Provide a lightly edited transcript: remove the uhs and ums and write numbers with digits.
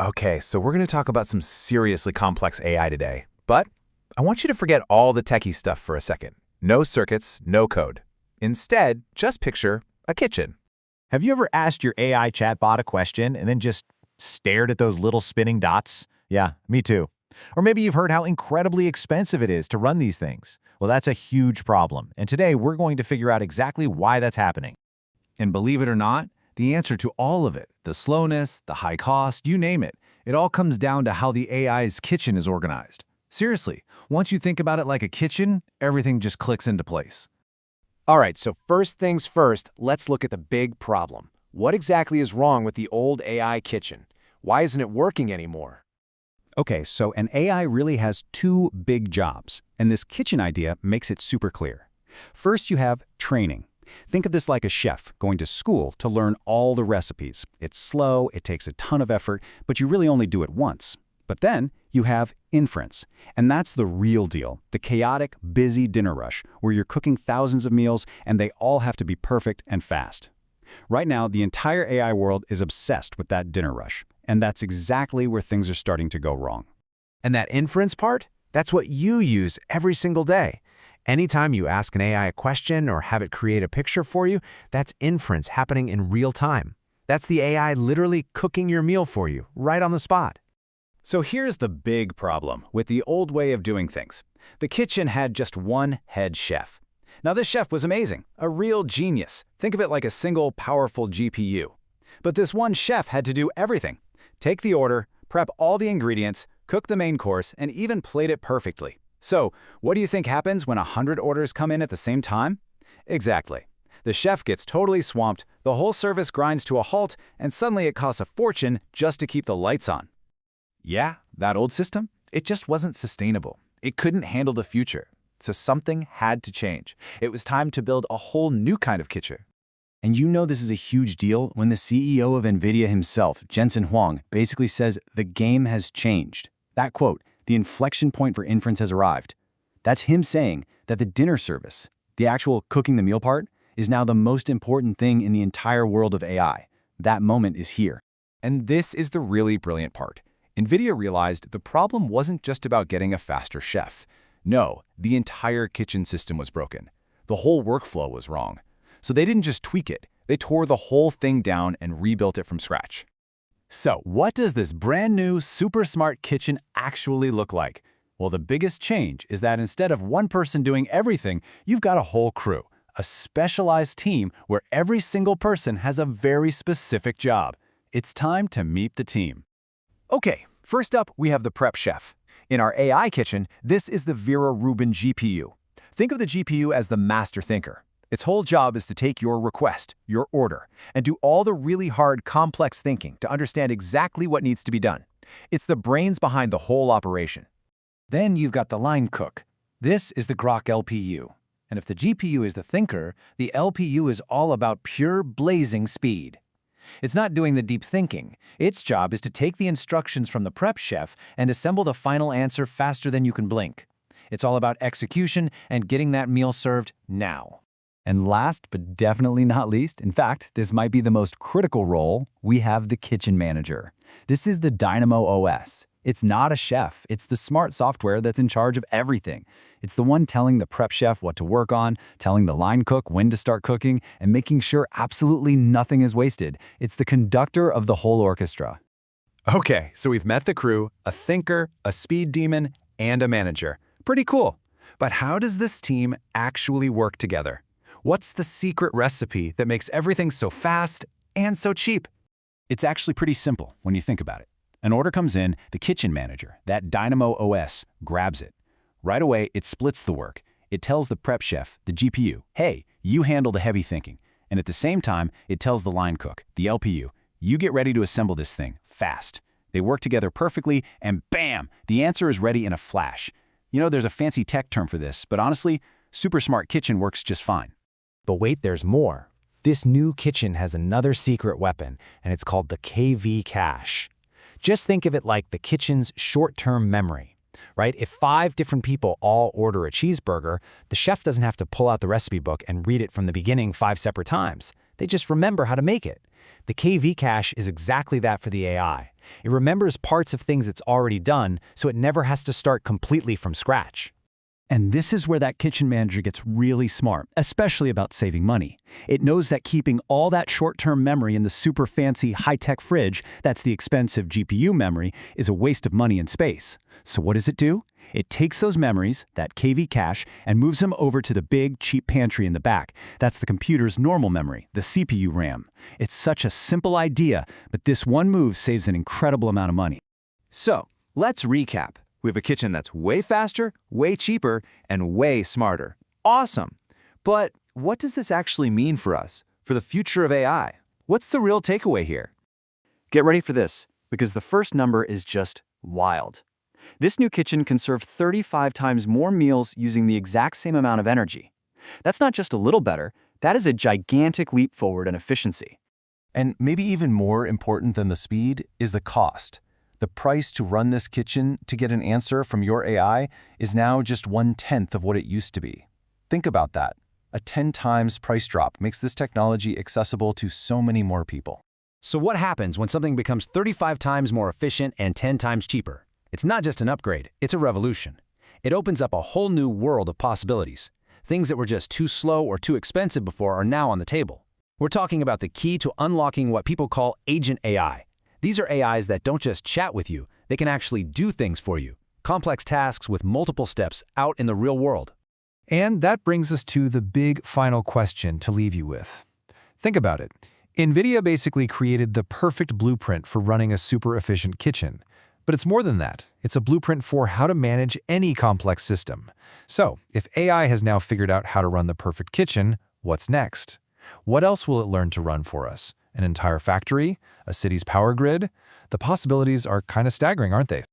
Okay, so we're going to talk about some seriously complex AI today. But I want you to forget all the techie stuff for a second. No circuits, no code. Instead, just picture a kitchen. Have you ever asked your AI chatbot a question and then just stared at those little spinning dots? Yeah, me too. Or maybe you've heard how incredibly expensive it is to run these things. Well, that's a huge problem, and today we're going to figure out exactly why that's happening. And believe it or not, the answer to all of it, the slowness, the high cost, you name it, it all comes down to how the AI's kitchen is organized. Seriously, once you think about it like a kitchen, everything just clicks into place. All right, so first things first, let's look at the big problem. What exactly is wrong with the old AI kitchen? Why isn't it working anymore? Okay, so an AI really has two big jobs, and this kitchen idea makes it super clear. First, you have training. Think of this like a chef going to school to learn all the recipes. It's slow, it takes a ton of effort, but you really only do it once. But then you have inference, and that's the real deal, the chaotic, busy dinner rush where you're cooking thousands of meals and they all have to be perfect and fast. Right now, the entire AI world is obsessed with that dinner rush, and that's exactly where things are starting to go wrong. And that inference part? That's what you use every single day. Anytime you ask an AI a question or have it create a picture for you, that's inference happening in real time. That's the AI literally cooking your meal for you, right on the spot. So here's the big problem with the old way of doing things. The kitchen had just one head chef. Now this chef was amazing, a real genius. Think of it like a single powerful GPU. But this one chef had to do everything. Take the order, prep all the ingredients, cook the main course, and even plate it perfectly. So, what do you think happens when 100 orders come in at the same time? Exactly. The chef gets totally swamped, the whole service grinds to a halt, and suddenly it costs a fortune just to keep the lights on. Yeah, that old system, it just wasn't sustainable. It couldn't handle the future. So something had to change. It was time to build a whole new kind of kitchen. And you know this is a huge deal when the CEO of NVIDIA himself, Jensen Huang, basically says the game has changed. That quote, the inflection point for inference has arrived. That's him saying that the dinner service, the actual cooking the meal part, is now the most important thing in the entire world of AI. That moment is here. And this is the really brilliant part. NVIDIA realized the problem wasn't just about getting a faster chef. No, the entire kitchen system was broken. The whole workflow was wrong. So they didn't just tweak it, they tore the whole thing down and rebuilt it from scratch. So what does this brand new, super smart kitchen actually look like? Well, the biggest change is that instead of one person doing everything, you've got a whole crew, a specialized team where every single person has a very specific job. It's time to meet the team. Okay, first up, we have the prep chef. In our AI kitchen, this is the Vera Rubin GPU. Think of the GPU as the master thinker. Its whole job is to take your request, your order, and do all the really hard, complex thinking to understand exactly what needs to be done. It's the brains behind the whole operation. Then you've got the line cook. This is the Grok LPU. And if the GPU is the thinker, the LPU is all about pure blazing speed. It's not doing the deep thinking. Its job is to take the instructions from the prep chef and assemble the final answer faster than you can blink. It's all about execution and getting that meal served now. And last but definitely not least, in fact, this might be the most critical role, we have the kitchen manager. This is the Dynamo OS. It's not a chef, it's the smart software that's in charge of everything. It's the one telling the prep chef what to work on, telling the line cook when to start cooking, and making sure absolutely nothing is wasted. It's the conductor of the whole orchestra. Okay, so we've met the crew, a thinker, a speed demon, and a manager. Pretty cool. But how does this team actually work together? What's the secret recipe that makes everything so fast and so cheap? It's actually pretty simple when you think about it. An order comes in, the kitchen manager, that Dynamo OS, grabs it. Right away, it splits the work. It tells the prep chef, the GPU, hey, you handle the heavy thinking. And at the same time, it tells the line cook, the LPU, you get ready to assemble this thing, fast. They work together perfectly, and bam, the answer is ready in a flash. You know, there's a fancy tech term for this, but honestly, super smart kitchen works just fine. But wait, there's more. This new kitchen has another secret weapon, and it's called the KV cache. Just think of it like the kitchen's short-term memory, right? If 5 different people all order a cheeseburger, the chef doesn't have to pull out the recipe book and read it from the beginning 5 separate times. They just remember how to make it. The KV cache is exactly that for the AI. It remembers parts of things it's already done, so it never has to start completely from scratch. And this is where that kitchen manager gets really smart, especially about saving money. It knows that keeping all that short-term memory in the super fancy high-tech fridge, that's the expensive GPU memory, is a waste of money and space. So what does it do? It takes those memories, that KV cache, and moves them over to the big, cheap pantry in the back. That's the computer's normal memory, the CPU RAM. It's such a simple idea, but this one move saves an incredible amount of money. So, let's recap. We have a kitchen that's way faster, way cheaper, and way smarter. Awesome! But what does this actually mean for us, for the future of AI? What's the real takeaway here? Get ready for this, because the first number is just wild. This new kitchen can serve 35 times more meals using the exact same amount of energy. That's not just a little better, that is a gigantic leap forward in efficiency. And maybe even more important than the speed is the cost. The price to run this kitchen to get an answer from your AI is now just 1/10 of what it used to be. Think about that. A 10 times price drop makes this technology accessible to so many more people. So what happens when something becomes 35 times more efficient and 10 times cheaper? It's not just an upgrade, it's a revolution. It opens up a whole new world of possibilities. Things that were just too slow or too expensive before are now on the table. We're talking about the key to unlocking what people call Agent AI. These are AIs that don't just chat with you, they can actually do things for you. Complex tasks with multiple steps out in the real world. And that brings us to the big final question to leave you with. Think about it. NVIDIA basically created the perfect blueprint for running a super efficient kitchen. But it's more than that. It's a blueprint for how to manage any complex system. So, if AI has now figured out how to run the perfect kitchen, what's next? What else will it learn to run for us? An entire factory? A city's power grid? The possibilities are kind of staggering, aren't they?